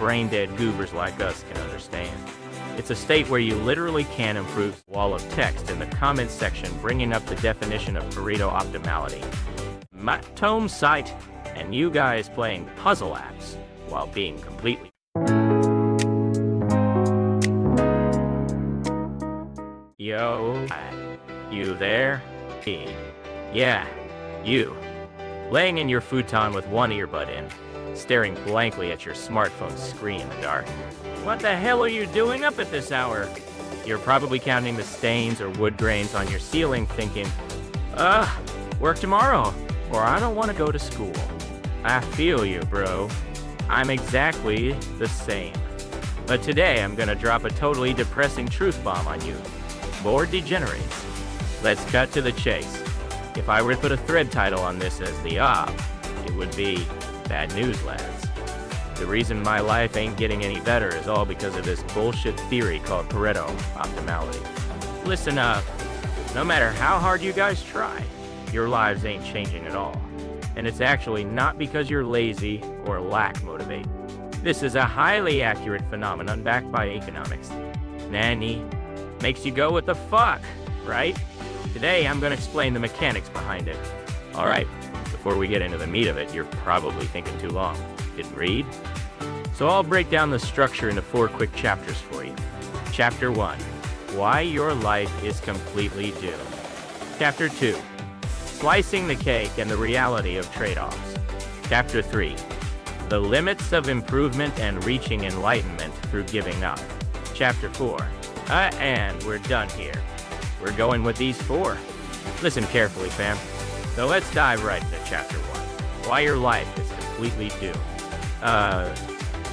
brain-dead goobers like us can understand. It's a state where you literally can improve the wall of text in the comments section, bringing up the definition of Pareto Optimality. My tome site, and you guys playing puzzle apps while being completely... Yo, you there? Hey. Yeah, you. Laying in your futon with one earbud in, staring blankly at your smartphone screen in the dark. What the hell are you doing up at this hour? You're probably counting the stains or wood grains on your ceiling thinking, work tomorrow, or I don't want to go to school. I feel you, bro. I'm exactly the same. But today I'm gonna drop a totally depressing truth bomb on you. Bored degenerates. Let's cut to the chase. If I were to put a thread title on this as the op, it would be Bad News Lads. The reason my life ain't getting any better is all because of this bullshit theory called Pareto Optimality. Listen up. No matter how hard you guys try, your lives ain't changing at all. And it's actually not because you're lazy or lack motivate. This is a highly accurate phenomenon backed by economics. Nanny. Makes you go, what the fuck, right? Today, I'm gonna explain the mechanics behind it. All right, before we get into the meat of it, you're probably thinking too long. Didn't read? So I'll break down the structure into 4 quick chapters for you. Chapter 1, why your life is completely doomed. Chapter 2, slicing the cake and the reality of trade-offs. Chapter 3, the limits of improvement and reaching enlightenment through giving up. Chapter 4, and we're done here. We're going with these 4. Listen carefully, fam. So let's dive right into chapter 1. Why your life is completely doomed.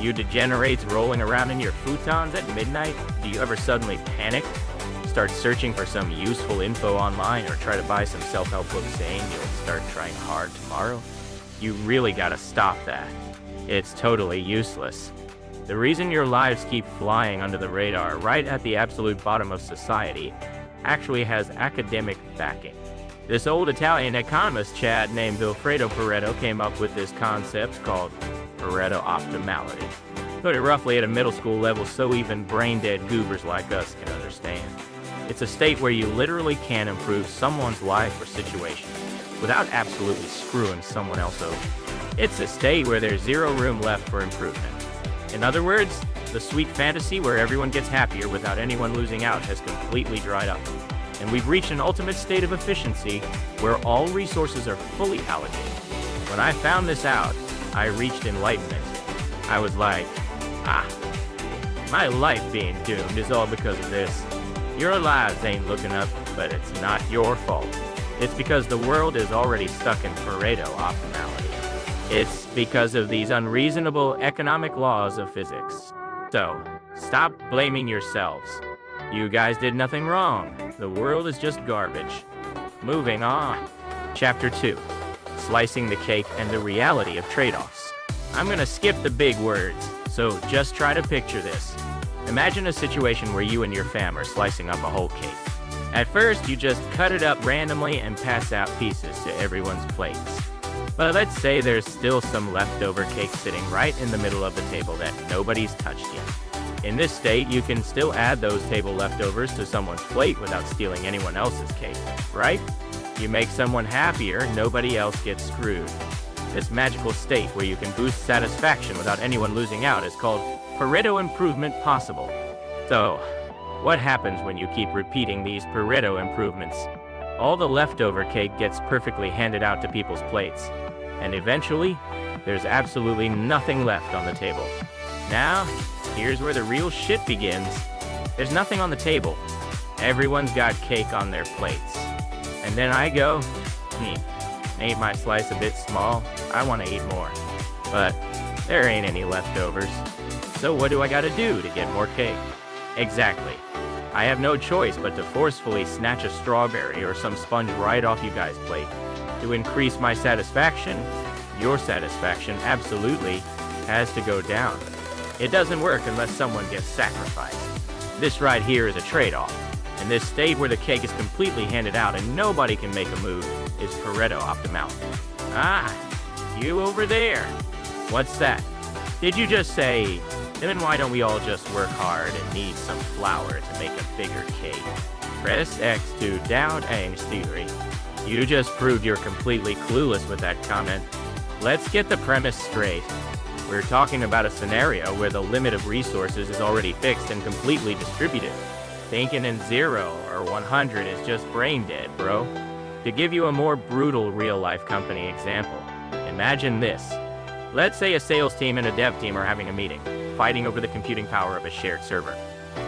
You degenerates rolling around in your futons at midnight? Do you ever suddenly panic? Start searching for some useful info online or try to buy some self-help book saying you'll start trying hard tomorrow? You really gotta stop that. It's totally useless. The reason your lives keep flying under the radar right at the absolute bottom of society actually has academic backing. This old Italian economist Chad named Vilfredo Pareto came up with this concept called Pareto Optimality. Put it roughly at a middle school level so even brain-dead goobers like us can understand. It's a state where you literally can improve someone's life or situation without absolutely screwing someone else over. It's a state where there's zero room left for improvement. In other words, the sweet fantasy where everyone gets happier without anyone losing out has completely dried up. And we've reached an ultimate state of efficiency where all resources are fully allocated. When I found this out, I reached enlightenment. I was like, my life being doomed is all because of this. Your lives ain't looking up, but it's not your fault. It's because the world is already stuck in Pareto Optimality. It's because of these unreasonable economic laws of physics. So, stop blaming yourselves. You guys did nothing wrong. The world is just garbage. Moving on. Chapter 2, slicing the cake and the reality of trade-offs. I'm gonna skip the big words, so just try to picture this. Imagine a situation where you and your fam are slicing up a whole cake. At first, you just cut it up randomly and pass out pieces to everyone's plates. But let's say there's still some leftover cake sitting right in the middle of the table that nobody's touched yet. In this state, you can still add those table leftovers to someone's plate without stealing anyone else's cake, right? You make someone happier, nobody else gets screwed. This magical state where you can boost satisfaction without anyone losing out is called Pareto improvement possible. So, what happens when you keep repeating these Pareto improvements? All the leftover cake gets perfectly handed out to people's plates. And eventually, there's absolutely nothing left on the table. Now, here's where the real shit begins. There's nothing on the table. Everyone's got cake on their plates. And then I go, ain't my slice a bit small? I want to eat more. But there ain't any leftovers. So what do I gotta do to get more cake? Exactly. I have no choice but to forcefully snatch a strawberry or some sponge right off you guys' plate. To increase my satisfaction, your satisfaction absolutely has to go down. It doesn't work unless someone gets sacrificed. This right here is a trade-off. And this state where the cake is completely handed out and nobody can make a move is Pareto Optimal. Ah, you over there. What's that? Did you just say Then why don't we all just work hard and knead some flour to make a bigger cake? Press X to doubt Aang's theory. You just proved you're completely clueless with that comment. Let's get the premise straight. We're talking about a scenario where the limit of resources is already fixed and completely distributed. Thinking in 0 or 100 is just brain dead, bro. To give you a more brutal real-life company example, imagine this. Let's say a sales team and a dev team are having a meeting, fighting over the computing power of a shared server.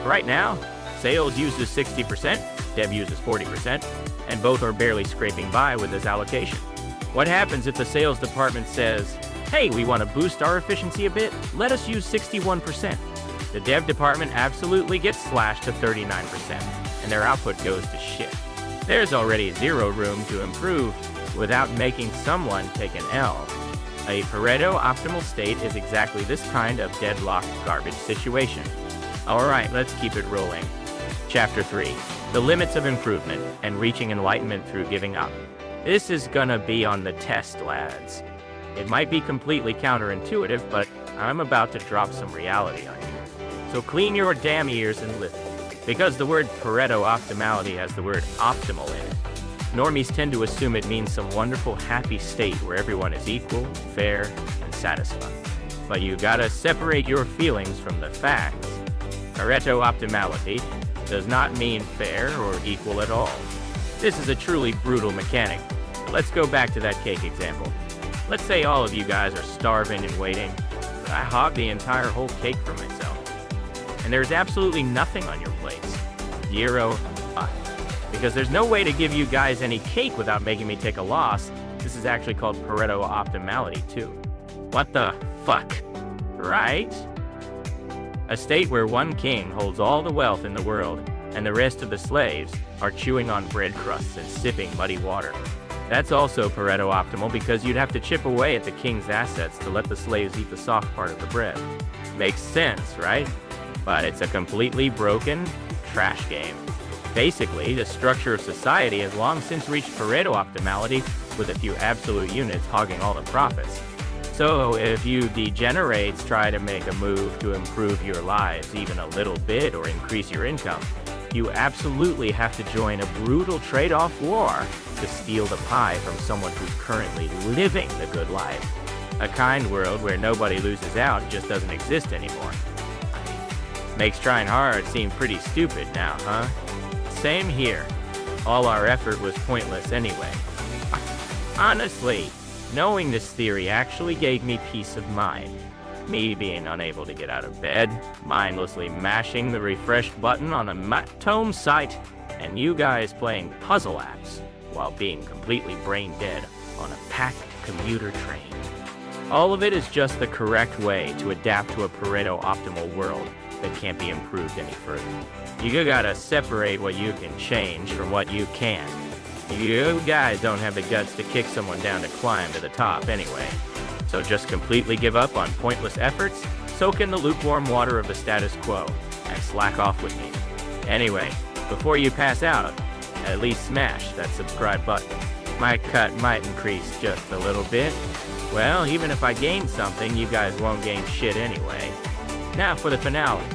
Right now, sales uses 60%, dev uses 40%, and both are barely scraping by with this allocation. What happens if the sales department says, hey, we want to boost our efficiency a bit, let us use 61%. The dev department absolutely gets slashed to 39%, and their output goes to shit. There's already zero room to improve without making someone take an L. A Pareto optimal state is exactly this kind of deadlocked garbage situation. Alright, let's keep it rolling. Chapter 3. The limits of improvement and reaching enlightenment through giving up. This is gonna be on the test, lads. It might be completely counterintuitive, but I'm about to drop some reality on you. So clean your damn ears and listen. Because the word Pareto Optimality has the word optimal in it, normies tend to assume it means some wonderful happy state where everyone is equal, fair, and satisfied. But you gotta separate your feelings from the facts. Pareto Optimality does not mean fair or equal at all. This is a truly brutal mechanic. Let's go back to that cake example. Let's say all of you guys are starving and waiting, but I hog the entire whole cake for myself. And there's absolutely nothing on your plates. 0, because there's no way to give you guys any cake without making me take a loss. This is actually called Pareto Optimality too. What the fuck? Right? A state where one king holds all the wealth in the world, and the rest of the slaves are chewing on bread crusts and sipping muddy water. That's also Pareto Optimal because you'd have to chip away at the king's assets to let the slaves eat the soft part of the bread. Makes sense, right? But it's a completely broken trash game. Basically, the structure of society has long since reached Pareto Optimality with a few absolute units hogging all the profits. So if you degenerates try to make a move to improve your lives even a little bit or increase your income, you absolutely have to join a brutal trade-off war to steal the pie from someone who's currently living the good life. A kind world where nobody loses out just doesn't exist anymore. Makes trying hard seem pretty stupid now, huh? Same here. All our effort was pointless anyway. Honestly, knowing this theory actually gave me peace of mind. Me being unable to get out of bed, mindlessly mashing the refresh button on a tome site, and you guys playing puzzle apps while being completely brain dead on a packed commuter train. All of it is just the correct way to adapt to a Pareto optimal world that can't be improved any further. You gotta separate what you can change from what you can't. You guys don't have the guts to kick someone down to climb to the top anyway. So just completely give up on pointless efforts, soak in the lukewarm water of the status quo, and slack off with me. Anyway, before you pass out, at least smash that subscribe button. My cut might increase just a little bit. Well, even if I gain something, you guys won't gain shit anyway. Now for the finale,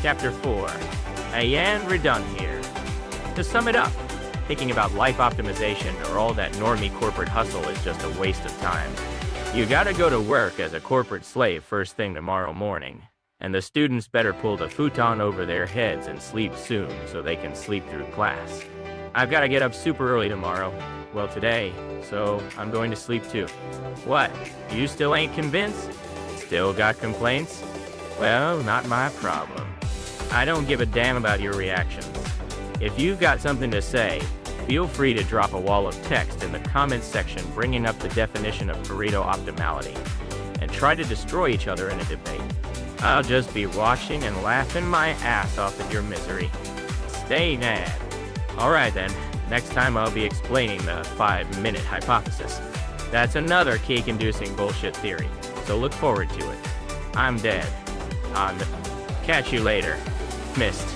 Chapter 4. We're done here. To sum it up, thinking about life optimization or all that normie corporate hustle is just a waste of time. You gotta go to work as a corporate slave first thing tomorrow morning, and the students better pull the futon over their heads and sleep soon so they can sleep through class. I've gotta get up super early tomorrow, well today, so I'm going to sleep too. What, you still ain't convinced? Still got complaints? Well, not my problem. I don't give a damn about your reactions. If you've got something to say, feel free to drop a wall of text in the comments section bringing up the definition of Pareto Optimality, and try to destroy each other in a debate. I'll just be watching and laughing my ass off at your misery. Stay mad. Alright then, next time I'll be explaining the 5-minute hypothesis. That's another cake-inducing bullshit theory, so look forward to it. I'm dead. Catch you later. Missed.